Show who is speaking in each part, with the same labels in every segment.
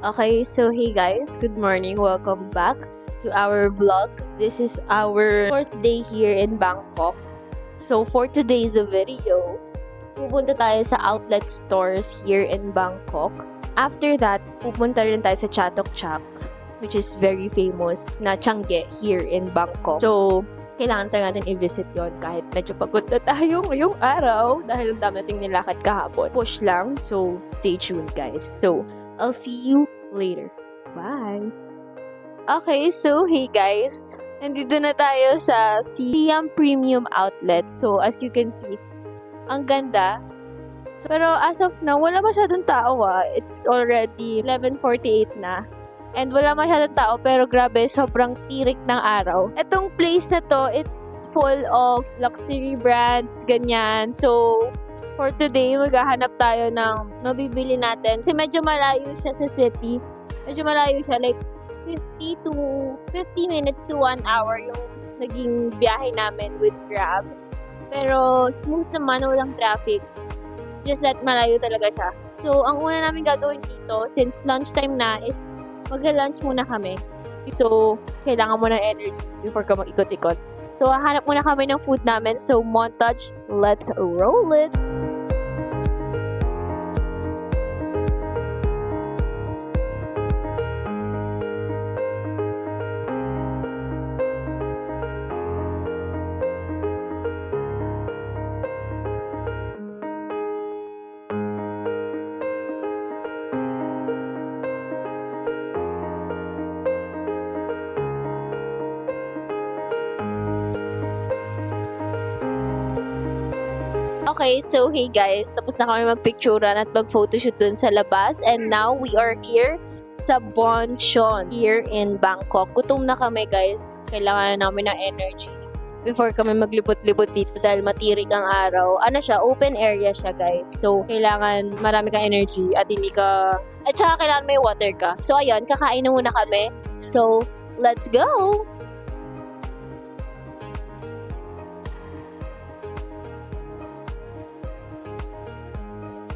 Speaker 1: Okay, so hey guys, good morning. Welcome back to our vlog. This is our fourth day here in Bangkok. So for today's video, pupunta tayo sa outlet stores here in Bangkok. After that, pupunta rin tayo sa Chatok Chak, which is very famous na Changi here in Bangkok. So, kailangan talaga natin i-visit yon kahit medyo pagod na tayo ngayong araw dahil ang dami nating nilakad kahapon. Push lang, so stay tuned guys. So, I'll see you later. Bye! Okay, so hey guys, nandito na tayo sa Siam Premium Outlet. So, as you can see, ang ganda. Pero as of now, wala masyadong tao It's already 11:48 na. And wala masyadong tao, pero grabe, sobrang tirik ng araw. Etong place na to, it's full of luxury brands, ganyan. So, for today, maghahanap tayo ng mabibili natin. Kasi medyo malayo siya sa city. Medyo malayo siya, like 50 minutes to 1 hour yung naging biyahe namin with Grab. Pero smooth naman, walang traffic. It's just that malayo talaga siya. So, ang una namin gagawin dito, since lunchtime na, is mag-lunch muna kami. So, kailangan mo ng energy before ka mag-ikot-ikot. So, hahanap muna kami ng food namin. So, montage, let's roll it! Okay, so hey guys, tapos na kami magpicturean at mag-photoshoot dun sa labas. And now, we are here sa Bonchon, here in Bangkok. Gutom na kami guys. Kailangan namin ng energy before kami maglibot-libot dito dahil matirik ang araw. Ano siya, open area siya guys. So, kailangan marami kang energy at hindi ka... At saka kailangan may water ka. So, ayun, kakain na muna kami. So, let's go!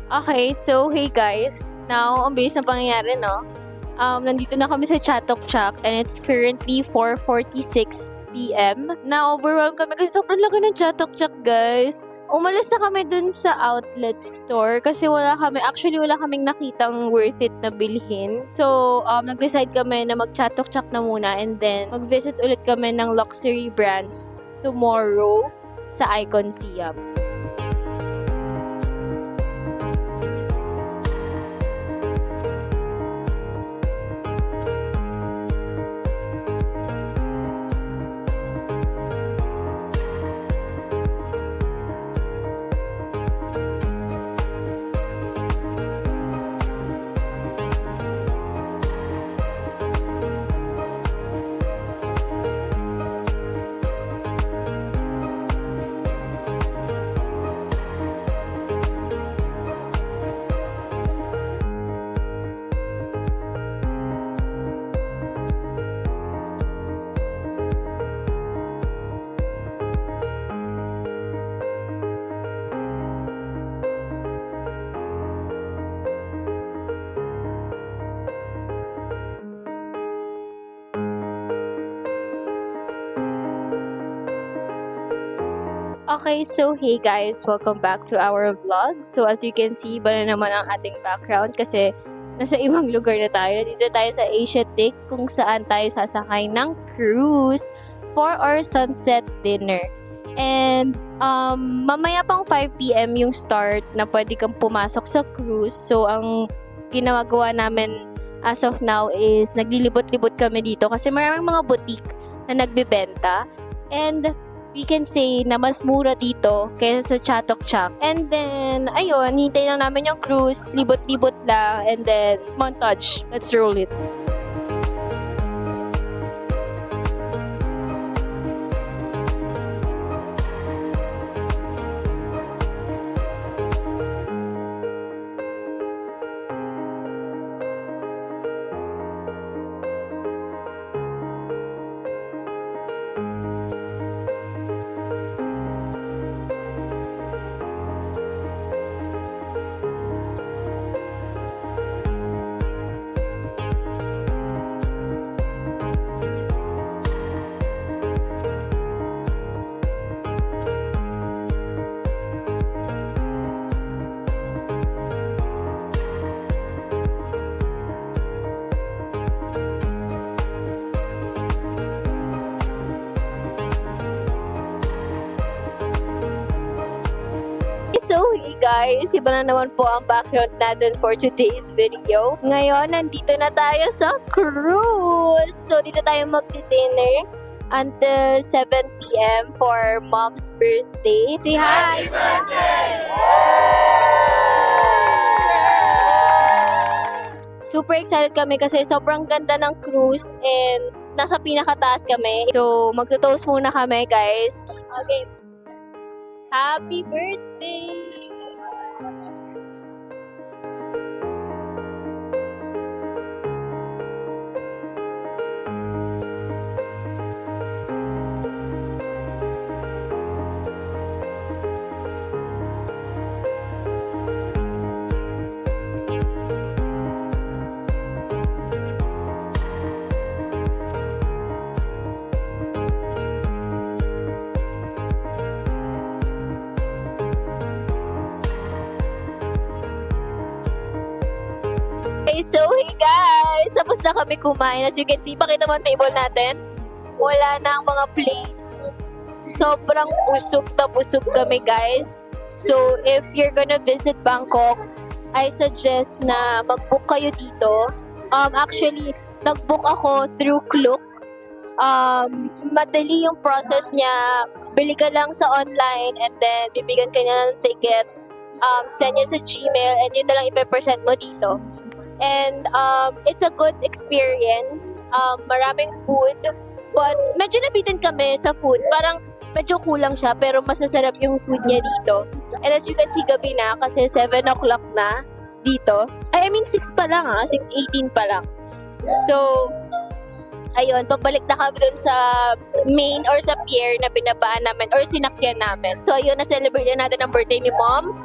Speaker 1: Okay, so hey guys. Now, ang bilis ng pangyayari, no? Nandito na kami sa Chatok Chak and it's currently 4:46 p.m. Na-overwhelmed kami kasi sobrang laki ng Chatok Chak, guys. Umalis na kami dun sa outlet store kasi wala kaming nakitang worth it na bilhin. So, nag-decide kami na mag-Chatok Chak na muna and then mag-visit ulit kami ng luxury brands tomorrow sa Icon Siam. Okay, so hey guys, welcome back to our vlog. So as you can see, iba na naman ang ating background kasi nasa ibang lugar na tayo. Dito tayo sa Asiatic kung saan tayo sasakay ng cruise for our sunset dinner. And mamaya pang 5 p.m. yung start na pwede kang pumasok sa cruise. So ang ginagawa namin as of now is naglilibot-libot kami dito kasi maraming mga boutique na nagbebenta. And we can say na mas mura dito kaysa sa Chatok Chak. And then, ayun, hintay lang namin yung cruise, libot-libot lang, and then, montage. Let's roll it. So hey guys, iba na naman po ang background natin for today's video. Ngayon, nandito na tayo sa cruise! So dito tayo magdi-dinner until 7 p.m. for Mom's birthday. Say hi!
Speaker 2: Happy birthday!
Speaker 1: Super excited kami kasi sobrang ganda ng cruise and nasa pinakataas kami. So magto-toast muna kami guys. Okay. Happy birthday! Okay, so hey guys! Tapos na kami kumain. As you can see, pakita mo ang table natin. Wala na ang mga plates. Sobrang busog na busog kami guys. So if you're gonna visit Bangkok, I suggest na mag-book kayo dito. Actually, nag-book ako through Klook. Madali yung process niya. Bili ka lang sa online and then bibigyan ka niya ng ticket. Send niya sa Gmail and yun na lang ipe-present mo dito. And it's a good experience. Maraming food. But medyo nabitin kami sa food. Parang medyo kulang siya pero mas masarap yung food niya dito. And as you can see, gabi na kasi 7 o'clock na dito. I mean 6 pa lang 6:18 pa lang. So, ayun, pabalik na kami dun sa main or sa pier na binabaan namin or sinakyan namin. So, ayun, na-celebrate na natin ang birthday ni Mom.